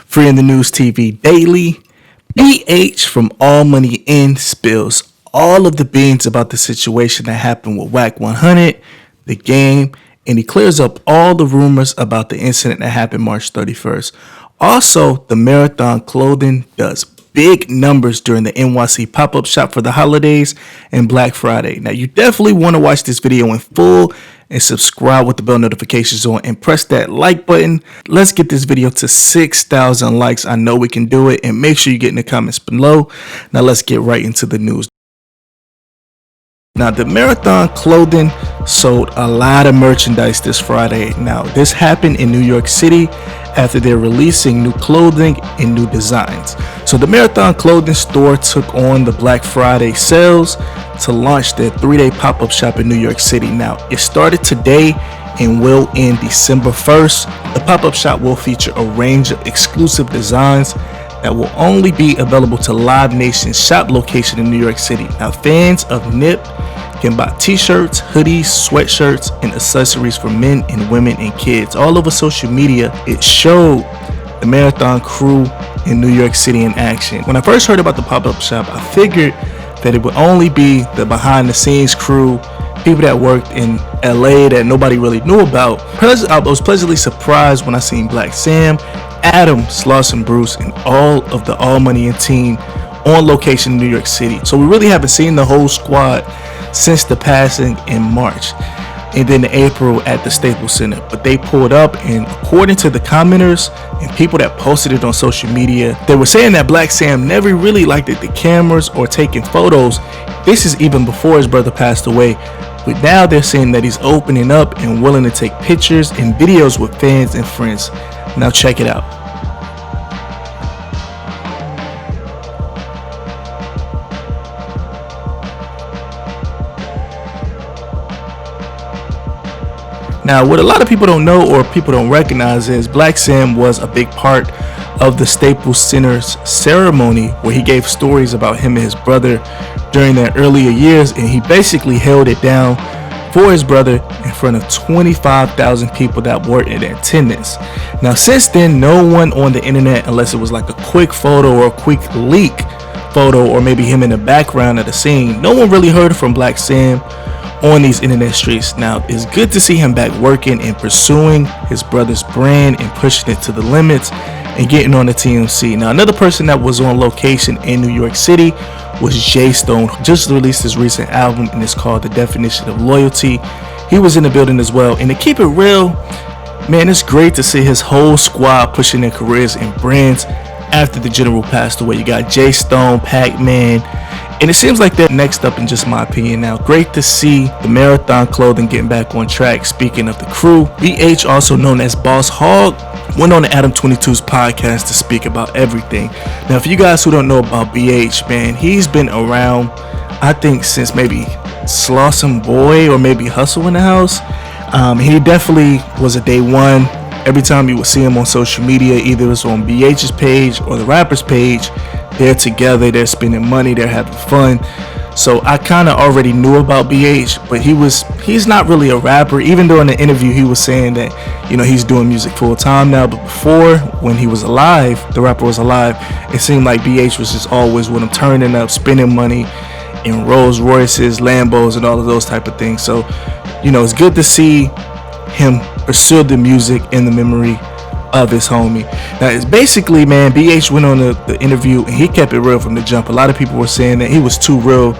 Free in the News TV Daily. BH from All Money In spills all of the beans about the situation that happened with Wack 100, the game, and he clears up all the rumors about the incident that happened March 31st. Also, the Marathon Clothing does big numbers during the NYC pop-up shop for the holidays and Black Friday. Now, you definitely want to watch this video in full and subscribe with the bell notifications on and press that like button. Let's get this video to 6,000 likes. I know we can do it, and make sure you get in the comments below. Now, let's get right into the news. Now, the Marathon Clothing sold a lot of merchandise this Friday. Now, this happened in New York City after they're releasing new clothing and new designs. So the Marathon Clothing store took on the Black Friday sales to launch their 3-day pop-up shop in New York City. Now, it started today and will end December 1st. The pop-up shop will feature a range of exclusive designs that will only be available to Live Nation's shop location in New York City. Now, fans of NIP can buy t-shirts, hoodies, sweatshirts, and accessories for men and women and kids. All over social media, it showed the Marathon crew in New York City in action. When I first heard about the pop-up shop, I figured that it would only be the behind-the-scenes crew, people that worked in LA that nobody really knew about. I was pleasantly surprised when I seen Blacc Sam, Adam, Slauson Bruce, and all of the All Money In team on location in New York City. So we really haven't seen the whole squad since the passing in March and then April at the Staples Center. But they pulled up, and according to the commenters and people that posted it on social media, they were saying that Blacc Sam never really liked the cameras or taking photos. This is even before his brother passed away. But now they're saying that he's opening up and willing to take pictures and videos with fans and friends. Now check it out. Now, what a lot of people don't know or people don't recognize is Blacc Sam was a big part of the Staples Center's ceremony where he gave stories about him and his brother during their earlier years, and he basically held it down for his brother in front of 25,000 people that were in attendance. Now, since then, no one on the internet, unless it was like a quick photo or a quick leak photo or maybe him in the background of the scene, no one really heard from Blacc Sam on these internet streets. Now, it's good to see him back working and pursuing his brother's brand and pushing it to the limits and getting on the TMC. Now, another person that was on location in New York City was Jay Stone, who just released his recent album, and it's called The Definition of Loyalty. He was in the building as well. And to keep it real, man, it's great to see his whole squad pushing their careers and brands after the general passed away. You got Jay Stone, Pac-Man, and it seems like they're next up in just my opinion now. Great to see the Marathon Clothing getting back on track. Speaking of the crew, BH, also known as Boss Hog, went on the Adam 22's podcast to speak about everything. Now, for you guys who don't know about BH, man, he's been around, I think, since maybe Slauson Boy or maybe Hustle in the House. He definitely was a day one. Every time you would see him on social media, either it was on BH's page or the rapper's page, they're together, they're spending money, they're having fun. So I kind of already knew about BH, but he's not really a rapper. Even though in the interview he was saying that, you know, he's doing music full time now. But before, when he was alive, the rapper was alive, it seemed like BH was just always with him, turning up, spending money in Rolls Royces, Lambos, and all of those type of things. So, you know, it's good to see him pursue the music in the memory of his homie. Now, it's basically, man, BH went on the interview and he kept it real from the jump. A lot of people were saying that he was too real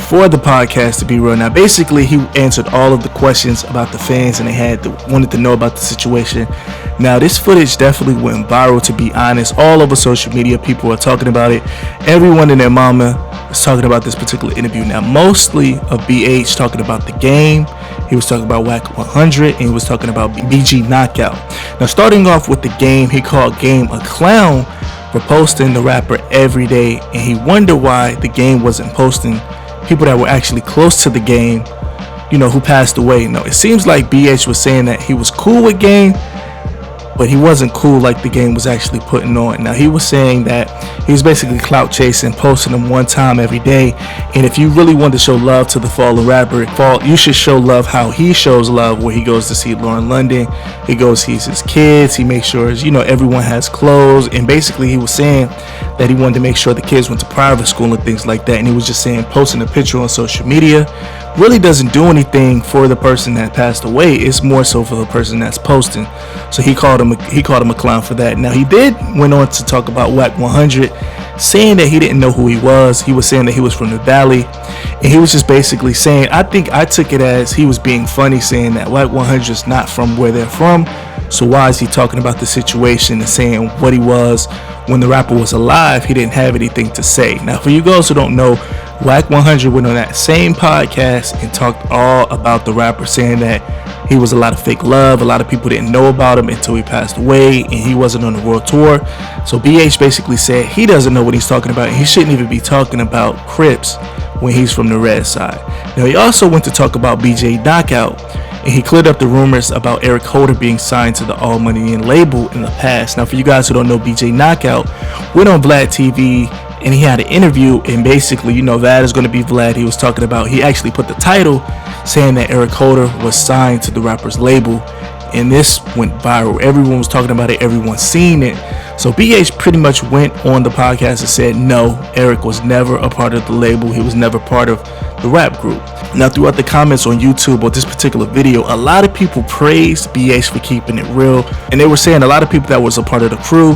for the podcast to be real. Now, basically, he answered all of the questions about the fans and they wanted to know about the situation. Now, this footage definitely went viral, to be honest. All over social media, people are talking about it. Everyone and their mama is talking about this particular interview. Now, mostly of BH talking about the game. He was talking about Wack 100 and he was talking about BG Knoccout. Now, starting off with the game, he called Game a clown for posting the rapper every day, and he wondered why the game wasn't posting people that were actually close to the game, you know, who passed away. Now, it seems like BH was saying that he was cool with Game, but he wasn't cool like the game was actually putting on. Now, he was saying that he was basically clout chasing, posting them one time every day, and if you really want to show love to the fallen rapper, you should show love how he shows love, where he goes to see Lauren London, he goes sees his kids, he makes sure, everyone has clothes, and basically he was saying that he wanted to make sure the kids went to private school and things like that, and he was just saying posting a picture on social media really doesn't do anything for the person that passed away. It's more so for the person that's posting. So he called him a clown for that. Now, he went on to talk about Wack 100, saying that he didn't know who he was. He was saying that he was from the Valley, and he was just basically saying, I think I took it as he was being funny, saying that Wack 100 is not from where they're from, so why is he talking about the situation and saying what he was when the rapper was alive? He didn't have anything to say. Now, for you guys who don't know, Wack 100 went on that same podcast and talked all about the rapper, saying that he was a lot of fake love. A lot of people didn't know about him until he passed away, and he wasn't on the world tour. So BH basically said he doesn't know what he's talking about, and he shouldn't even be talking about Crips when he's from the red side. Now, he also went to talk about BG Knoccout, and he cleared up the rumors about Eric Holder being signed to the All Money In label in the past. Now, for you guys who don't know, BG Knockout went on Blacc TV, and he had an interview, and basically, that is going to be Vlad. He was talking about, he actually put the title saying that Eric Holder was signed to the rapper's label, and this went viral. Everyone was talking about it, everyone seen it. So BH pretty much went on the podcast and said, no, Eric was never a part of the label. He was never part of the rap group. Now, throughout the comments on YouTube or this particular video, a lot of people praised BH for keeping it real, and they were saying a lot of people that was a part of the crew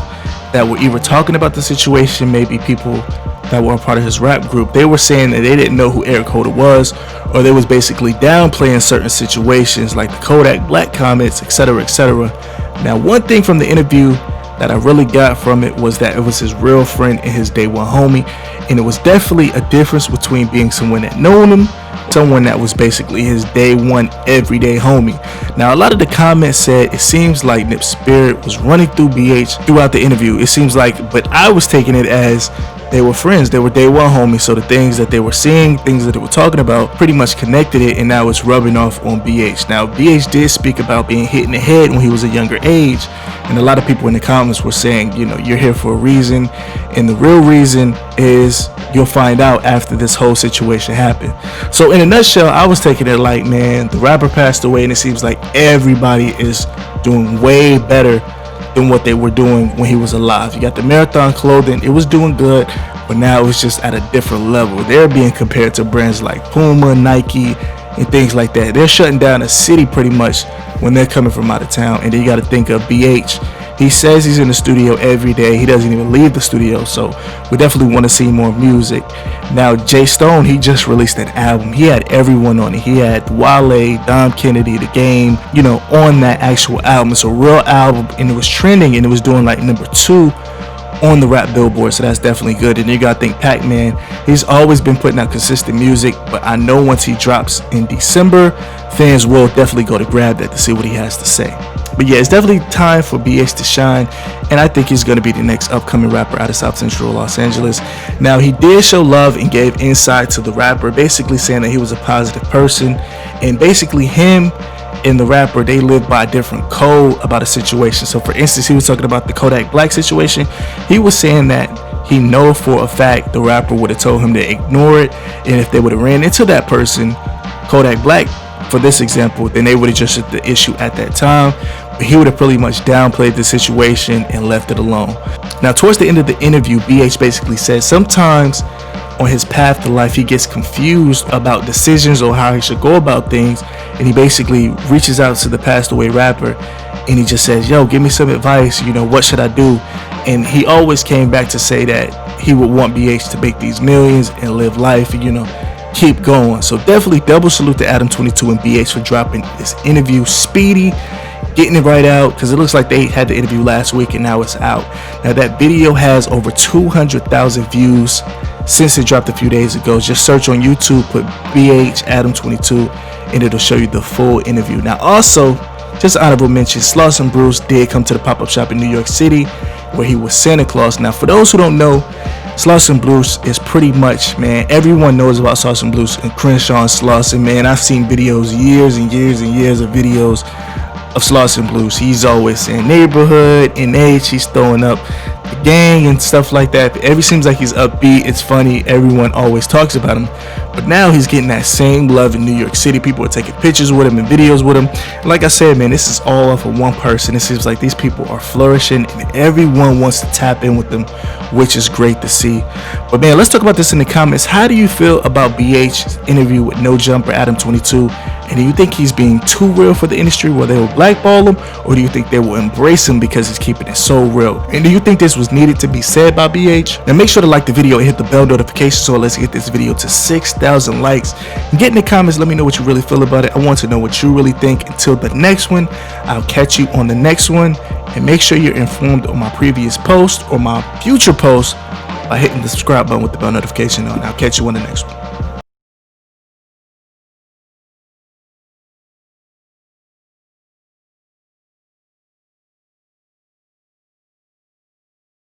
that were either talking about the situation, maybe people that were a part of his rap group, they were saying that they didn't know who Eric Holder was, or they was basically downplaying certain situations like the Kodak Blacc comments, etc., etc. Now, one thing from the interview that I really got from it was that it was his real friend and his day one homie, and it was definitely a difference between being someone that known him, someone that was basically his day one everyday homie. Now, a lot of the comments said it seems like Nip's spirit was running through BH throughout the interview. It seems like, but I was taking it as they were friends, they were day one homies, so the things that they were seeing, things that they were talking about, pretty much connected it, and now it's rubbing off on BH. Now, BH did speak about being hit in the head when he was a younger age, and a lot of people in the comments were saying, you're here for a reason, and the real reason is you'll find out after this whole situation happened. So in a nutshell, I was taking it like, man, the rapper passed away, and it seems like everybody is doing way better than what they were doing when he was alive. You got the marathon clothing, it was doing good, but now it was just at a different level. They're being compared to brands like Puma, Nike, and things like that. They're shutting down a city pretty much when they're coming from out of town. And then you got to think of BH. He says he's in the studio every day. He doesn't even leave the studio, so we definitely want to see more music. Now, Jay Stone, he just released an album. He had everyone on it. He had Wale, Dom Kennedy, The Game, on that actual album. It's a real album, and it was trending, and it was doing like number 2 on the rap billboard, so that's definitely good. And you gotta think Pac-Man, he's always been putting out consistent music, but I know once he drops in December, fans will definitely go to grab that to see what he has to say. But yeah, it's definitely time for BH to shine, and I think he's going to be the next upcoming rapper out of South Central Los Angeles. Now, he did show love and gave insight to the rapper, basically saying that he was a positive person, and basically him and the rapper, they live by a different code about a situation. So for instance, he was talking about the Kodak Blacc situation. He was saying that he know for a fact the rapper would have told him to ignore it, and if they would have ran into that person, Kodak Blacc, for this example, then they would have just hit the issue at that time. But he would have pretty much downplayed the situation and left it alone. Now, towards the end of the interview, BH basically said sometimes on his path to life, he gets confused about decisions or how he should go about things, and he basically reaches out to the passed away rapper, and he just says, yo, give me some advice, what should I do? And he always came back to say that he would want BH to make these millions and live life, and keep going. So definitely double salute to Adam 22 and BH for dropping this interview speedy, getting it right out, because it looks like they had the interview last week and now it's out. Now, that video has over 200,000 views since it dropped a few days ago. Just search on YouTube, put BH Adam 22, and it'll show you the full interview. Now, also, just honorable mention, Slauson Bruce did come to the pop-up shop in New York City where he was Santa Claus. Now, for those who don't know, Slauson Bruce is pretty much, man, everyone knows about Slauson Bruce and Crenshaw and Slauson, man. I've seen videos, years and years and years of videos of Slauson Blues. He's always saying neighborhood, NH, he's throwing up the gang and stuff like that. Every seems like he's upbeat, it's funny, everyone always talks about him. But now he's getting that same love in New York City. People are taking pictures with him and videos with him. And like I said, man, this is all off of one person. It seems like these people are flourishing and everyone wants to tap in with them, which is great to see. But man, let's talk about this in the comments. How do you feel about BH's interview with No Jumper Adam 22? And do you think he's being too real for the industry where they will blackball him, or do you think they will embrace him because he's keeping it so real? And do you think this was needed to be said by BH? Now make sure to like the video and hit the bell notification so let's get this video to 6,000 likes. And get in the comments, let me know what you really feel about it. I want to know what you really think. Until the next one, I'll catch you on the next one. And make sure you're informed on my previous post or my future post by hitting the subscribe button with the bell notification on. I'll catch you on the next one.